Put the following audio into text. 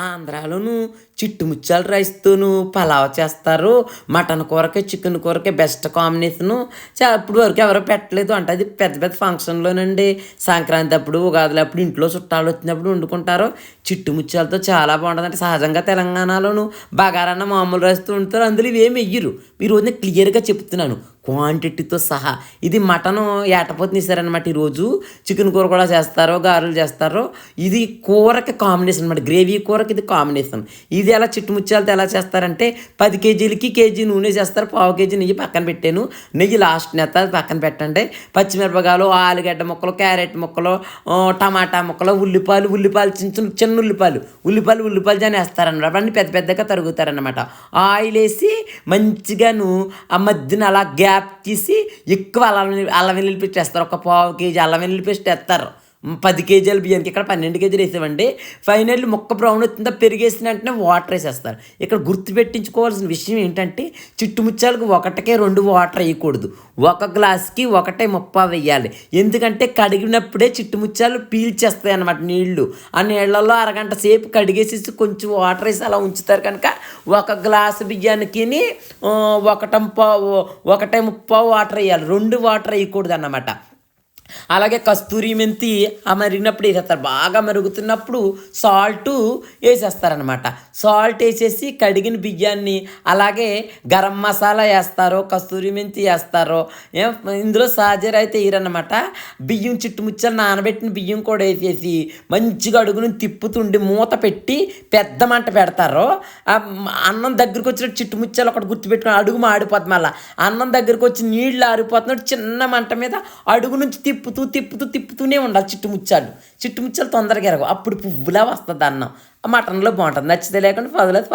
ఆంధ్రాలోను చిట్టుముచ్చాల రైస్తోను పలావ్ చేస్తారు. మటన్ కూరకి, చికెన్ కూరకి బెస్ట్ కాంబినేషను. ఇప్పుడు వరకు ఎవరో పెట్టలేదు అంటే అది పెద్ద పెద్ద ఫంక్షన్‌లోనండి. సంక్రాంతి అప్పుడు, ఉగాదులప్పుడు ఇంట్లో చుట్టాలు వచ్చినప్పుడు వండుకుంటారు. చిట్టుముచ్చాలతో చాలా బావుంటదండి. సహజంగా తెలంగాణలోను బగారన్నం మామూలు రైస్‌తో వండుతారు. అందులో ఇవేమి ఎయ్యరు. ఈరోజు నేను క్లియర్‌గా చెప్తున్నాను. క్వాంటిటీతో సహా. ఇది మటను ఏటపోతునిస్తారనమాట ఈరోజు. చికెన్ కూర కూడా చేస్తారు, గారెలు చేస్తారు. ఇది కూరకి కాంబినేషన్ అనమాట. గ్రేవీ కూరకి ఇది కాంబినేషన్. ఇది ఎలా చిట్టుముత్యాలతో ఎలా చేస్తారంటే 10 కేజీలకి కేజీ నూనె చేస్తారు, పావు కేజీ నెయ్యి పక్కన పెట్టాను. నెయ్యి లాస్ట్ నెత్త పక్కన పెట్టండి. పచ్చిమిరపకాయలు, ఆలుగడ్డ ముక్కలు, క్యారెట్ ముక్కలు, టమాటా ముక్కలు, ఉల్లిపాయలు చిన్న చిన్న చిన్న ఉల్లిపాయలు జాని వేస్తారనమాట. అవన్నీ పెద్ద పెద్దగా తరుగుతారనమాట. ఆయిల్ వేసి మంచిగాను ఆ మధ్యన అలా గ్యాప్ తీసి ఎక్కువ అల్లం వెల్లుల్లి పేస్ట్ వేస్తారు. ఒక పావు కేజీ అల్లం వెల్లుల్లి పేస్ట్ వేస్తారు. 10 కేజీల బియ్యానికి ఇక్కడ 12 కేజీలు వేసామండి. ఫైనల్లీ ముక్క బ్రౌన్ అవుతుందా పెరిగేసిన వెంటనే వాటర్ వేసేస్తారు. ఇక్కడ గుర్తుపెట్టించుకోవాల్సిన విషయం ఏంటంటే చిట్టుముచ్చాలకు ఒకటికే 2 వాటర్ వేయకూడదు. ఒక గ్లాస్కి 1:30 వేయాలి. ఎందుకంటే కడిగినప్పుడే చిట్టుముచ్చాలు పీల్చేస్తాయి అన్నమాట నీళ్లు. ఆ నీళ్ళల్లో అరగంట సేపు కడిగేసేసి కొంచెం వాటర్ వేసి అలా ఉంచుతారు కనుక ఒక గ్లాసు బియ్యానికి 1:30 వాటర్ వేయాలి. 2 వాటర్ వేయకూడదు అన్నమాట. అలాగే కస్తూరి మెంతి ఆ మరిగినప్పుడు వేసేస్తారు. బాగా మరుగుతున్నప్పుడు సాల్టు వేసేస్తారనమాట. సాల్ట్ వేసేసి కడిగిన బియ్యాన్ని అలాగే గరం మసాలా వేస్తారు, కస్తూరి మెంతి వేస్తారు. ఇందులో సాజర్ అయితే వేయరన్నమాట. బియ్యం చిట్టుముచ్చలు నానబెట్టిన బియ్యం కూడా వేసేసి మంచిగా అడుగును తిప్పుతుండి మూత పెట్టి పెద్ద మంట పెడతారు. అన్నం దగ్గరికి వచ్చినట్టు చిట్టుముచ్చాలు ఒకటి గుర్తుపెట్టుకుని అడుగు మాడిపోతుంది. మళ్ళీ అన్నం దగ్గరికి వచ్చి నీళ్ళు ఆరిపోతున్నట్టు చిన్న మంట మీద అడుగు నుంచి తిప్పుతూనే ఉండాలి. చిట్టుముచ్చాలు తొందరగా ఎరగవు. అప్పుడు పువ్వులా వస్తుంది అన్నం. మటన్లో బాగుంటుంది. నచ్చితే లేకుండా పదలేదు.